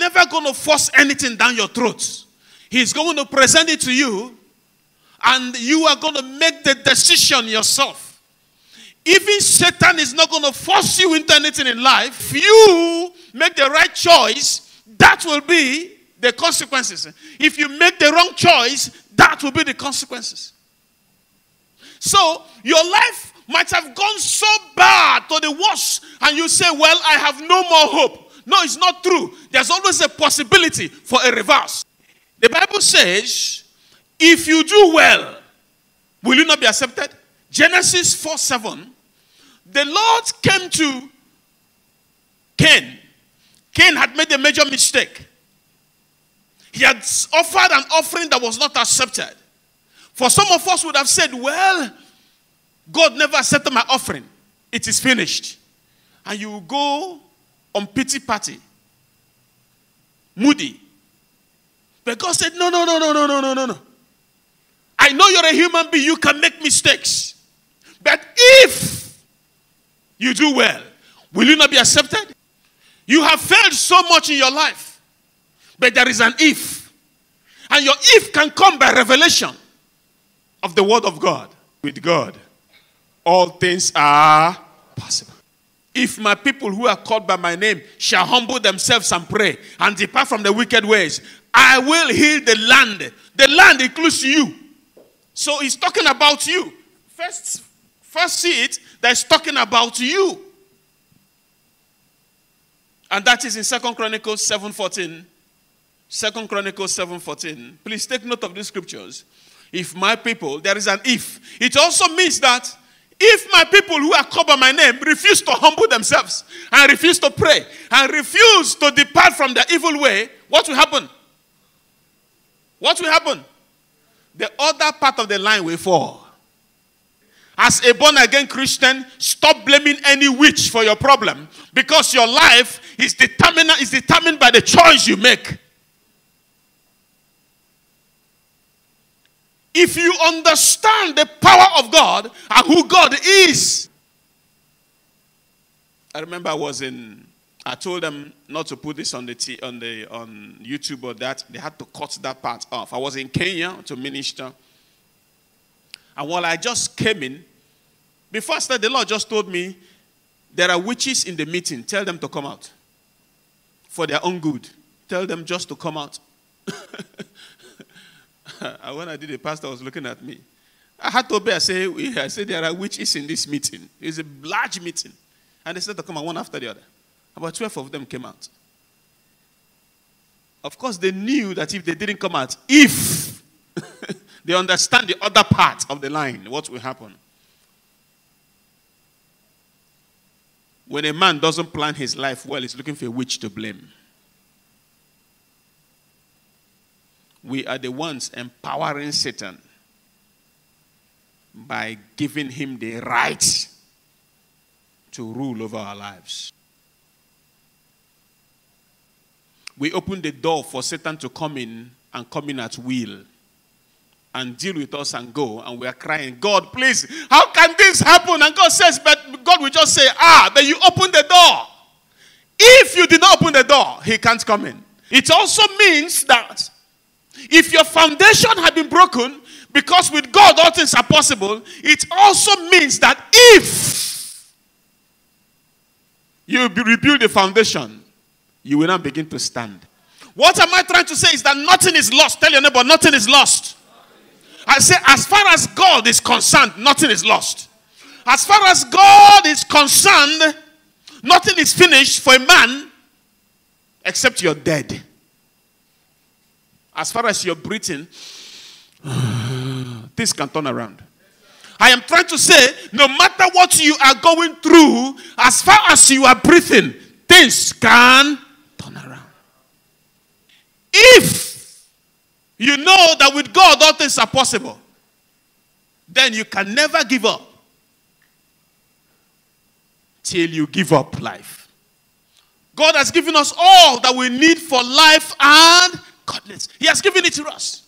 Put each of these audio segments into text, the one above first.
never going to force anything down your throat. He's going to present it to you, and you are going to make the decision yourself. Even Satan is not going to force you into anything in life. If you make the right choice, that will be the consequences. If you make the wrong choice, that will be the consequences. So, your life might have gone so bad to the worst, and you say, well, I have no more hope. No, it's not true. There's always a possibility for a reverse. The Bible says, if you do well, will you not be accepted? Genesis 4:7. The Lord came to Cain. Cain had made a major mistake. He had offered an offering that was not accepted. For some of us would have said, well, God never accepted my offering. It is finished. And you go on pity party. Moody. But God said, no. I know you're a human being. You can make mistakes. But if you do well, will you not be accepted? You have failed so much in your life. But there is an if. And your if can come by revelation of the word of God. With God, all things are possible. If my people who are called by my name shall humble themselves and pray and depart from the wicked ways, I will heal the land. The land includes you. So he's talking about you. First see it, that's talking about you. And that is in 2 Chronicles 7:14. 2 Chronicles 7:14. Please take note of these scriptures. If my people, there is an if. It also means that if my people who are called by my name refuse to humble themselves and refuse to pray and refuse to depart from their evil way, what will happen? What will happen? The other part of the line will fall. As a born-again Christian, stop blaming any witch for your problem, because your life is determined by the choice you make. If you understand the power of God and who God is. I remember I told them not to put this on YouTube or that. They had to cut that part off. I was in Kenya to minister. And while I just came in, before I started, the Lord just told me, there are witches in the meeting. Tell them to come out. For their own good. Tell them just to come out. And when I did, the pastor was looking at me. I had to obey. I said, there are witches in this meeting. It's a large meeting. And they said to come out one after the other. About 12 of them came out. Of course, they knew that if they didn't come out, if they understand the other part of the line, what will happen? When a man doesn't plan his life well, he's looking for a witch to blame. We are the ones empowering Satan by giving him the right to rule over our lives. We open the door for Satan to come in and come in at will and deal with us and go, and we are crying, God, please, how can this happen? And God says, but God will just say, then you open the door. If you did not open the door, he can't come in. It also means that if your foundation had been broken, because with God all things are possible, it also means that if you rebuild the foundation, you will not begin to stand. What am I trying to say is that nothing is lost. Tell your neighbor, nothing is lost. I say, as far as God is concerned, nothing is lost. As far as God is concerned, nothing is finished for a man except you're dead. As far as you're breathing, things can turn around. I am trying to say, no matter what you are going through, as far as you are breathing, things can turn around. If you know that with God all things are possible, then you can never give up till you give up life. God has given us all that we need for life and godliness. He has given it to us.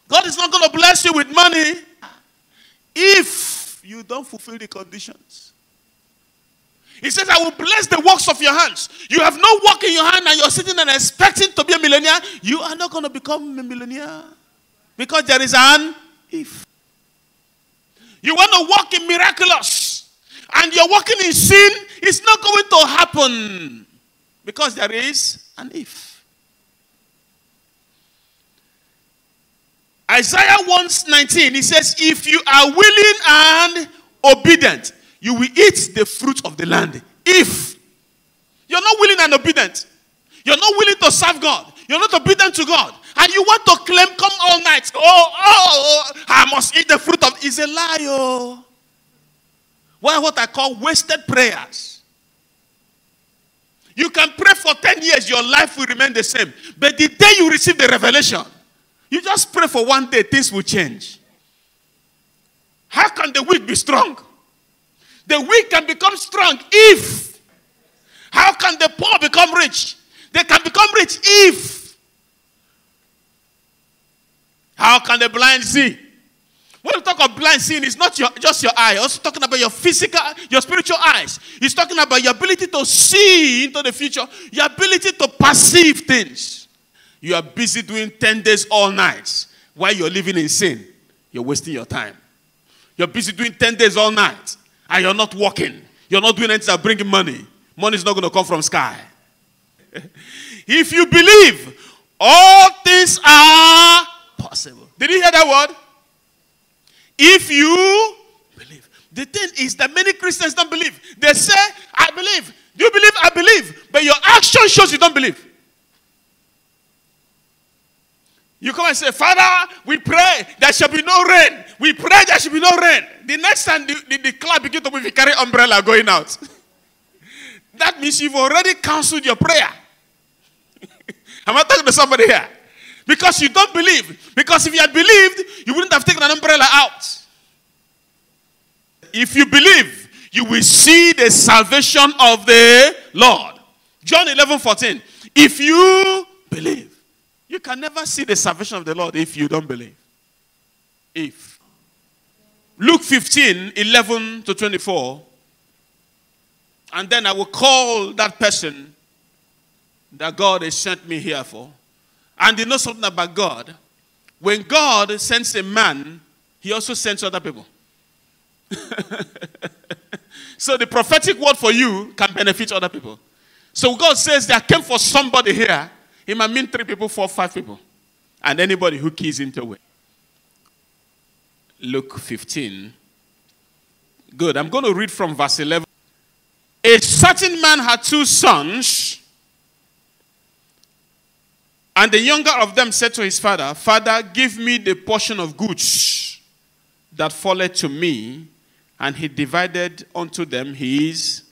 God is not going to bless you with money if you don't fulfill the conditions. He says, I will bless the works of your hands. You have no work in your hand and you're sitting and expecting to be a millionaire. You are not going to become a millionaire. Because there is an if. You want to walk in miraculous and you're walking in sin, it's not going to happen. Because there is an if. Isaiah 1:19, he says, if you are willing and obedient, you will eat the fruit of the land. If you're not willing and obedient, you're not willing to serve God, you're not obedient to God, and you want to claim, come all night, I must eat the fruit of, is a lie. Oh. What I call wasted prayers. You can pray for 10 years, your life will remain the same. But the day you receive the revelation, you just pray for one day, things will change. How can the weak be strong? The weak can become strong if. How can the poor become rich? They can become rich if. How can the blind see? When we talk of blind seeing, it's not just your eye. Also talking about your physical, your spiritual eyes. It's talking about your ability to see into the future. Your ability to perceive things. You are busy doing 10 days all nights while you're living in sin. You're wasting your time. You're busy doing 10 days all night and you're not working. You're not doing anything that brings money. Money is not going to come from sky. If you believe, all things are possible. Did you hear that word? If you believe. The thing is that many Christians don't believe. They say, I believe. Do you believe? I believe. But your action shows you don't believe. You come and say, Father, we pray there shall be no rain. We pray there shall be no rain. The next time the cloud begins to move, you carry umbrella going out. That means you've already cancelled your prayer. Am I talking to somebody here? Because you don't believe. Because if you had believed, you wouldn't have taken an umbrella out. If you believe, you will see the salvation of the Lord. John 11:14. If you believe. You can never see the salvation of the Lord if you don't believe. If. Luke 15:11-24. And then I will call that person that God has sent me here for. And you know something about God. When God sends a man, he also sends other people. So the prophetic word for you can benefit other people. So God says there came for somebody here. It might mean 3 people, 4, 5 people. And anybody who keys into it. Luke 15. Good. I'm going to read from verse 11. A certain man had 2 sons. And the younger of them said to his father, Father, give me the portion of goods that falleth to me. And he divided unto them his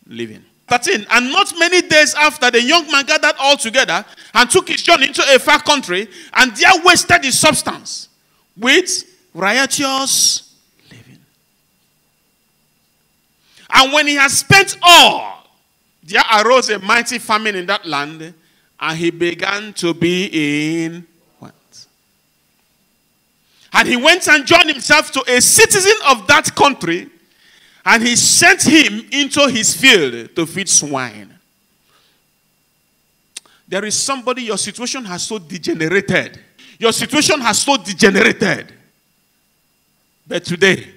living. 13. And not many days after, the young man gathered all together and took his journey into a far country, and there wasted his substance with riotous living. And when he had spent all, there arose a mighty famine in that land, and he began to be in want. And he went and joined himself to a citizen of that country, and he sent him into his field to feed swine. There is somebody, your situation has so degenerated. Your situation has so degenerated. But today,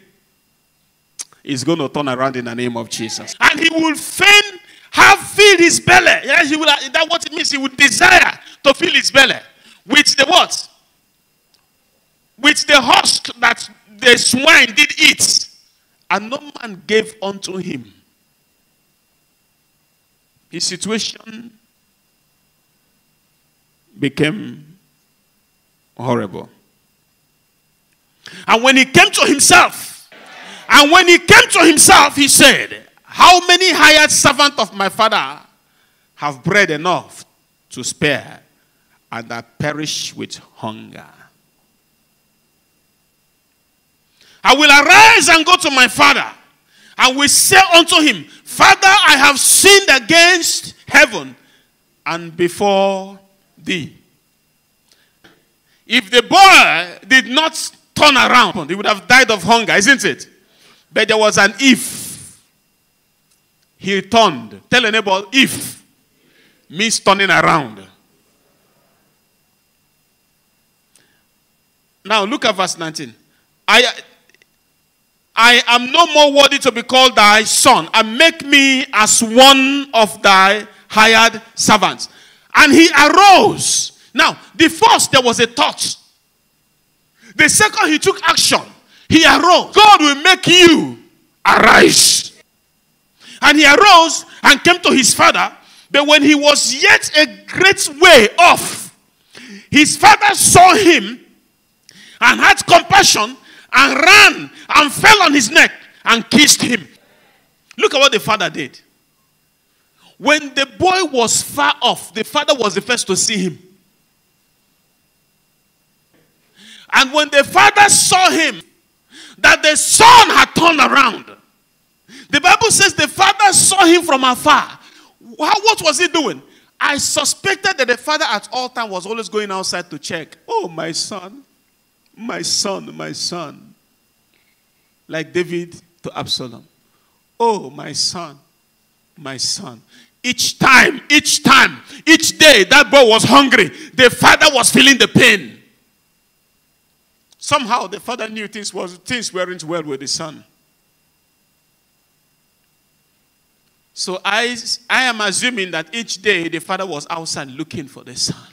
it's going to turn around in the name of Jesus. And he will fain have filled his belly. Yes, he will, that's what it means. He would desire to fill his belly. With the what? With the husk that the swine did eat. And no man gave unto him. His situation became horrible. And when he came to himself, he said, how many hired servants of my father have bread enough to spare, and I perish with hunger? I will arise and go to my father, and will say unto him, Father, I have sinned against heaven and before thee. If the boy did not turn around, he would have died of hunger, isn't it? But there was an if. he turned. Tell a neighbor, if means turning around. Now look at verse 19. I am no more worthy to be called thy son, and make me as one of thy hired servants. And he arose. Now, the first, there was a thought. The second, he took action. He arose. God will make you arise. And he arose and came to his father. But when he was yet a great way off, his father saw him and had compassion and ran and fell on his neck and kissed him. Look at what the father did. When the boy was far off, the father was the first to see him. And when the father saw him, that the son had turned around. The Bible says the father saw him from afar. What was he doing? I suspected that the father at all times was always going outside to check. Oh, my son, my son, my son. Like David to Absalom. Oh, my son, my son. Each time, each day that boy was hungry, the father was feeling the pain. Somehow the father knew things weren't well with the son. So I am assuming that each day the father was outside looking for the son.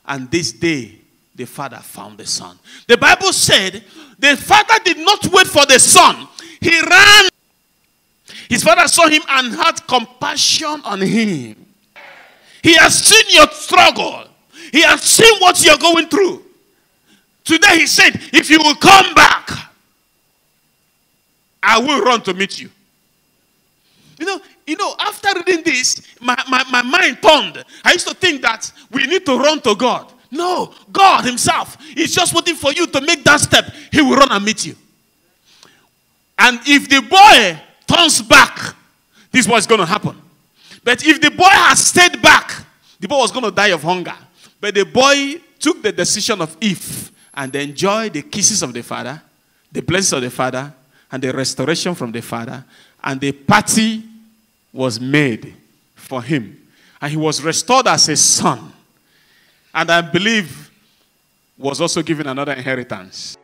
And this day, the father found the son. The Bible said the father did not wait for the son. He ran. His father saw him and had compassion on him. He has seen your struggle. He has seen what you're going through. Today he said, if you will come back, I will run to meet you. You know, after reading this, my mind turned. I used to think that we need to run to God. No, God himself is just waiting for you to make that step. He will run and meet you. And if the boy turns back, this is what's going to happen. But if the boy has stayed back, the boy was going to die of hunger. But the boy took the decision of if and enjoyed the kisses of the father, the blessings of the father, and the restoration from the father. And the party was made for him. And he was restored as a son. And I believe was also given another inheritance.